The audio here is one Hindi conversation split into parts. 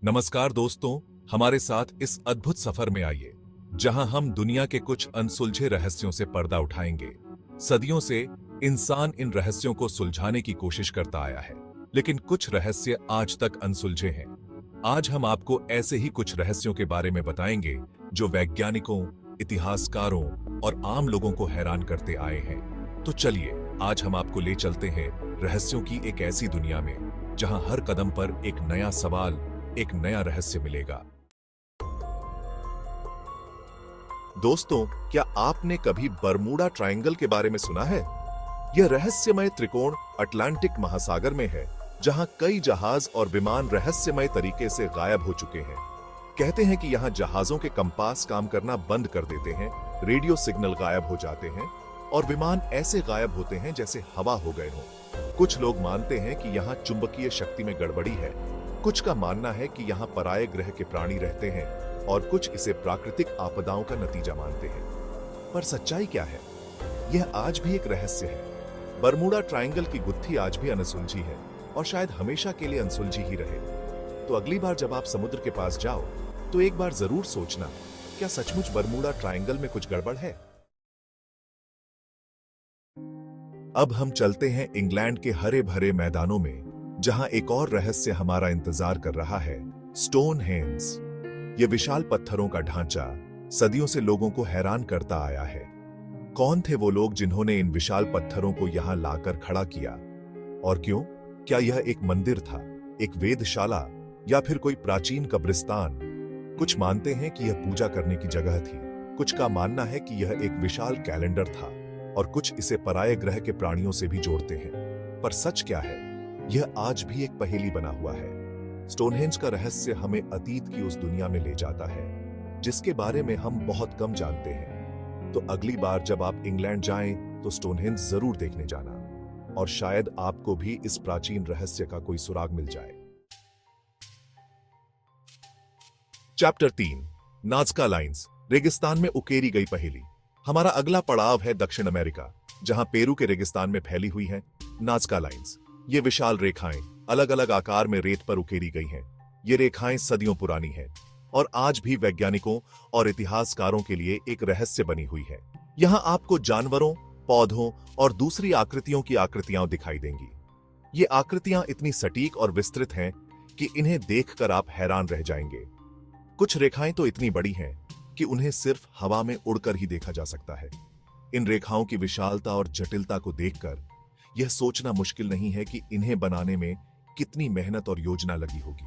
नमस्कार दोस्तों, हमारे साथ इस अद्भुत सफर में आइए, जहां हम दुनिया के कुछ अनसुलझे रहस्यों से पर्दा उठाएंगे। सदियों से इंसान इन रहस्यों को सुलझाने की कोशिश करता आया है, लेकिन कुछ रहस्य आज तक अनसुलझे हैं। आज हम आपको ऐसे ही कुछ रहस्यों के बारे में बताएंगे जो वैज्ञानिकों, इतिहासकारों और आम लोगों को हैरान करते आए हैं। तो चलिए, आज हम आपको ले चलते हैं रहस्यों की एक ऐसी दुनिया में जहां हर कदम पर एक नया सवाल, एक नया रहस्य मिलेगा। दोस्तों, क्या आपने कभी बरमूडा ट्रायंगल के बारे में सुना है? यह रहस्यमय त्रिकोण अटलांटिक महासागर में है, जहां कई जहाज और विमान रहस्यमय तरीके से गायब हो चुके हैं। कहते हैं कि यहां जहाजों के कंपास काम करना बंद कर देते हैं, रेडियो सिग्नल गायब हो जाते हैं और विमान ऐसे गायब होते हैं जैसे हवा हो गए हों। कुछ लोग मानते हैं कि यहां चुंबकीय शक्ति में गड़बड़ी है, कुछ का मानना है कि यहां पराये ग्रह के प्राणी रहते हैं और कुछ इसे प्राकृतिक आपदाओं का नतीजा मानते हैं। पर सच्चाई क्या है? यह आज भी एक रहस्य है। बरमूडा ट्रायंगल की गुत्थी आज भी अनसुलझी है और शायद हमेशा के लिए अनसुलझी ही रहे। तो अगली बार जब आप समुद्र के पास जाओ, तो एक बार जरूर सोचना, क्या सचमुच बरमूडा ट्रायंगल में कुछ गड़बड़ है? अब हम चलते हैं इंग्लैंड के हरे भरे मैदानों में, जहां एक और रहस्य हमारा इंतजार कर रहा है, स्टोनहेंज। ये विशाल पत्थरों का ढांचा सदियों से लोगों को हैरान करता आया है। कौन थे वो लोग जिन्होंने इन विशाल पत्थरों को यहां लाकर खड़ा किया, और क्यों? क्या यह एक मंदिर था, एक वेधशाला, या फिर कोई प्राचीन कब्रिस्तान? कुछ मानते हैं कि यह पूजा करने की जगह थी, कुछ का मानना है कि यह एक विशाल कैलेंडर था, और कुछ इसे पराये ग्रह के प्राणियों से भी जोड़ते हैं। पर सच क्या है? यह आज भी एक पहेली बना हुआ है। स्टोनहेंज का रहस्य हमें अतीत की उस दुनिया में ले जाता है जिसके बारे में हम बहुत कम जानते हैं। तो अगली बार जब आप इंग्लैंड जाएं, तो स्टोनहेंज जरूर देखने जाना, और शायद आपको भी इस प्राचीन रहस्य का कोई सुराग मिल जाए। चैप्टर 3, नाज़का लाइंस, रेगिस्तान में उकेरी गई पहेली। हमारा अगला पड़ाव है दक्षिण अमेरिका, जहां पेरू के रेगिस्तान में फैली हुई है नाज़का लाइंस। ये विशाल रेखाएं अलग अलग आकार में रेत पर उकेरी गई हैं। ये रेखाएं सदियों पुरानी हैं और आज भी वैज्ञानिकों और इतिहासकारों के लिए एक रहस्य बनी हुई है। यहां आपको जानवरों, पौधों और दूसरी आकृतियों की आकृतियां दिखाई देंगी। ये आकृतियां इतनी सटीक और विस्तृत हैं कि इन्हें देखकर आप हैरान रह जाएंगे। कुछ रेखाएं तो इतनी बड़ी हैं कि उन्हें सिर्फ हवा में उड़कर ही देखा जा सकता है। इन रेखाओं की विशालता और जटिलता को देखकर यह सोचना मुश्किल नहीं है कि इन्हें बनाने में कितनी मेहनत और योजना लगी होगी।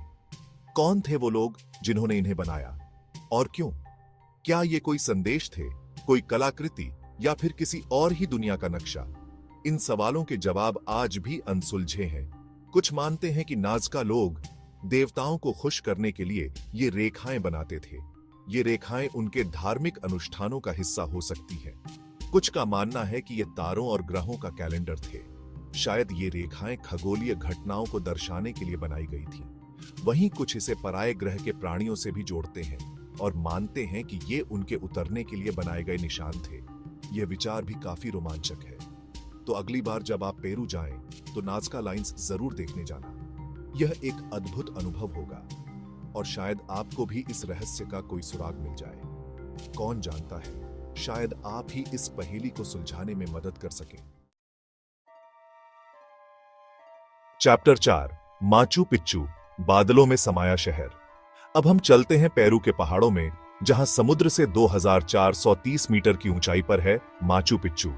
कौन थे वो लोग जिन्होंने इन्हें बनाया, और क्यों? क्या ये कोई संदेश थे, कोई कलाकृति, या फिर किसी और ही दुनिया का नक्शा? इन सवालों के जवाब आज भी अनसुलझे हैं। कुछ मानते हैं कि नाज़का लोग देवताओं को खुश करने के लिए ये रेखाएं बनाते थे। ये रेखाएं उनके धार्मिक अनुष्ठानों का हिस्सा हो सकती हैं। कुछ का मानना है कि ये तारों और ग्रहों का कैलेंडर थे। शायद ये रेखाएं खगोलीय घटनाओं को दर्शाने के लिए बनाई गई थी। वहीं कुछ इसे पराये ग्रह के प्राणियों से भी जोड़ते हैं और मानते हैं कि ये उनके उतरने के लिए बनाए गए निशान थे। यह विचार भी काफी रोमांचक है। तो अगली बार जब आप पेरू जाएं, तो नाज़का लाइंस जरूर देखने जाना। यह एक अद्भुत अनुभव होगा, और शायद आपको भी इस रहस्य का कोई सुराग मिल जाए। कौन जानता है, शायद आप ही इस पहेली को सुलझाने में मदद कर सकें। चैप्टर 4, माचू पिच्चू, बादलों में समाया शहर। अब हम चलते हैं पेरू के पहाड़ों में, जहां समुद्र से 2430 मीटर की ऊंचाई पर है माचू पिच्चू।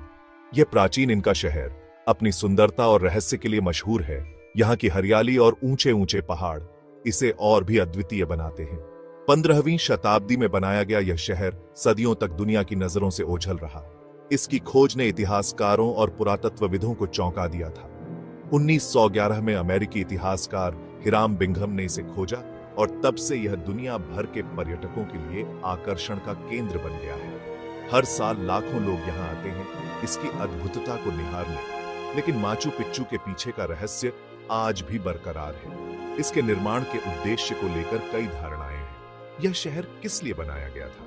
यह प्राचीन इनका शहर अपनी सुंदरता और रहस्य के लिए मशहूर है। यहां की हरियाली और ऊंचे ऊंचे पहाड़ इसे और भी अद्वितीय बनाते हैं। 15वीं शताब्दी में बनाया गया यह शहर सदियों तक दुनिया की नजरों से ओझल रहा। इसकी खोज ने इतिहासकारों और पुरातत्वविदों को चौंका दिया था। 1911 में अमेरिकी इतिहासकार हिराम बिंघम ने इसे खोजा, और तब से यह दुनिया भर के पर्यटकों के लिए आकर्षण का केंद्र बन गया है। हर साल लाखों लोग यहां आते हैं इसकी अद्भुतता को निहारने। लेकिन माचू पिच्चू के पीछे का रहस्य आज भी बरकरार है। इसके निर्माण के उद्देश्य को लेकर कई धारणाएं हैं। यह शहर किस लिए बनाया गया था?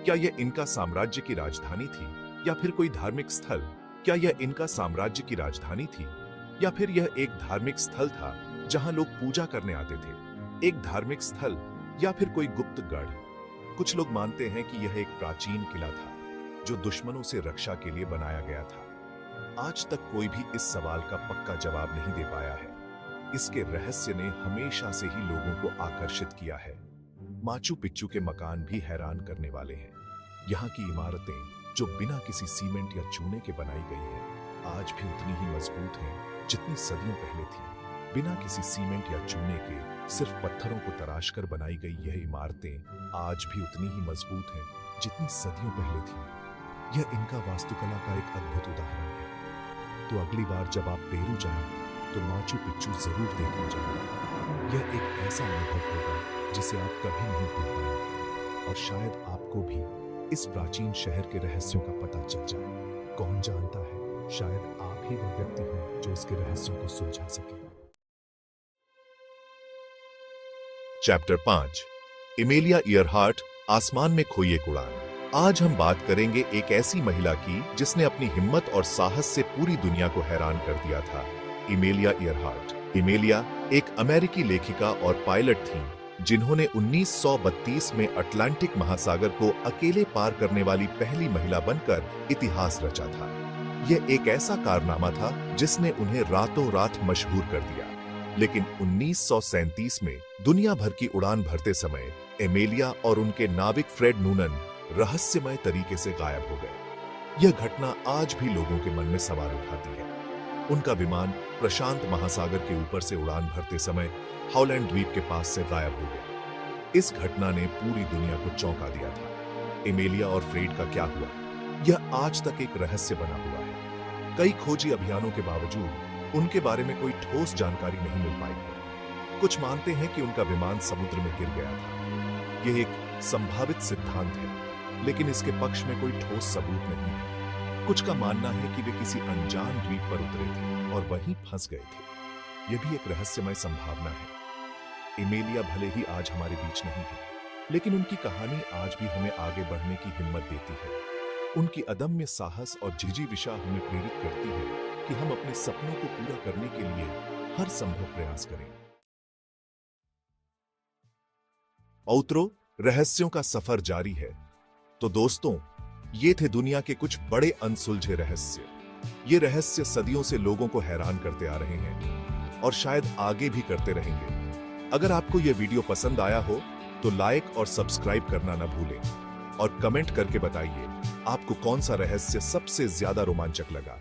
क्या यह इनका साम्राज्य की राजधानी थी, या फिर कोई धार्मिक स्थल? क्या यह इनका साम्राज्य की राजधानी थी, या फिर यह एक धार्मिक स्थल था जहां लोग पूजा करने आते थे? एक धार्मिक स्थल या फिर कोई गुप्त गढ़? कुछ लोग मानते हैं कि यह एक प्राचीन किला था जो दुश्मनों से रक्षा के लिए बनाया गया था। आज तक कोई भी इस सवाल का पक्का जवाब नहीं दे पाया है। इसके रहस्य ने हमेशा से ही लोगों को आकर्षित किया है। माचू पिच्चू के मकान भी हैरान करने वाले हैं। यहाँ की इमारतें जो बिना किसी सीमेंट या चूने के बनाई गई हैं, आज भी उतनी ही मजबूत हैं जितनी सदियों पहले थी। बिना किसी सीमेंट या चूने के सिर्फ पत्थरों को तराशकर बनाई गई यह इमारतें आज भी उतनी ही मजबूत हैं जितनी सदियों पहले थी। यह इनका वास्तुकला का एक अद्भुत उदाहरण है। तो अगली बार जब आप पेरू जाएं, तो माचू पिच्चू जरूर देखने जाएं। यह एक ऐसा अनुभव होगा जिसे आप कभी नहीं भूल पाएंगे, और शायद आपको भी इस प्राचीन शहर के रहस्यों का पता चल जाए। कौन जानता है, शायद आप ही वो व्यक्ति हो जो इसके रहस्यों को सुलझा सके। चैप्टर 5, एमेलिया इयरहार्ट, आसमान में खोई एक उड़ान। आज हम बात करेंगे एक ऐसी महिला की जिसने अपनी हिम्मत और साहस से पूरी दुनिया को हैरान कर दिया था। Amelia Earhart. एमेलिया एक अमेरिकी लेखिका और पायलट थीं, जिन्होंने 1932 में अटलांटिक महासागर को अकेले पार करने वाली पहली महिला बनकर इतिहास रचा था। यह एक ऐसा कारनामा था जिसने उन्हें रातों रात मशहूर कर दिया। लेकिन 1937 में दुनिया भर की उड़ान भरते समय एमेलिया और उनके नाविक फ्रेड नूनन रहस्यमय तरीके से गायब हो गए। यह घटना आज भी लोगों के मन में सवाल उठाती है। उनका विमान प्रशांत महासागर के ऊपर से उड़ान भरते समय हॉलैंड द्वीप के पास से गायब हो गया। इस घटना ने पूरी दुनिया को चौंका दिया था। एमेलिया और फ्रेड का क्या हुआ, यह आज तक एक रहस्य बना हुआ है। कई खोजी अभियानों के बावजूद उनके बारे में कोई ठोस जानकारी नहीं मिल पाई है। कुछ मानते हैं कि उनका विमान समुद्र में गिर गया था। यह एक संभावित सिद्धांत है, लेकिन इसके पक्ष में कोई ठोस सबूत नहीं है। कुछ का मानना है कि वे किसी अनजान द्वीप पर उतरे थे और वहीं फंस गए थे। यह भी एक रहस्यमय संभावना है। एमेलिया भले ही आज हमारे बीच नहीं है, लेकिन उनकी कहानी आज भी हमें आगे बढ़ने की हिम्मत देती है। उनकी अदम्य साहस और जिजीविषा हमें प्रेरित करती है कि हम अपने सपनों को पूरा करने के लिए हर संभव प्रयास करें। औत्रो, रहस्यों का सफर जारी है। तो दोस्तों, ये थे दुनिया के कुछ बड़े अनसुलझे रहस्य। ये रहस्य सदियों से लोगों को हैरान करते आ रहे हैं और शायद आगे भी करते रहेंगे। अगर आपको यह वीडियो पसंद आया हो तो लाइक और सब्सक्राइब करना न भूलें, और कमेंट करके बताइए आपको कौन सा रहस्य सबसे ज्यादा रोमांचक लगा।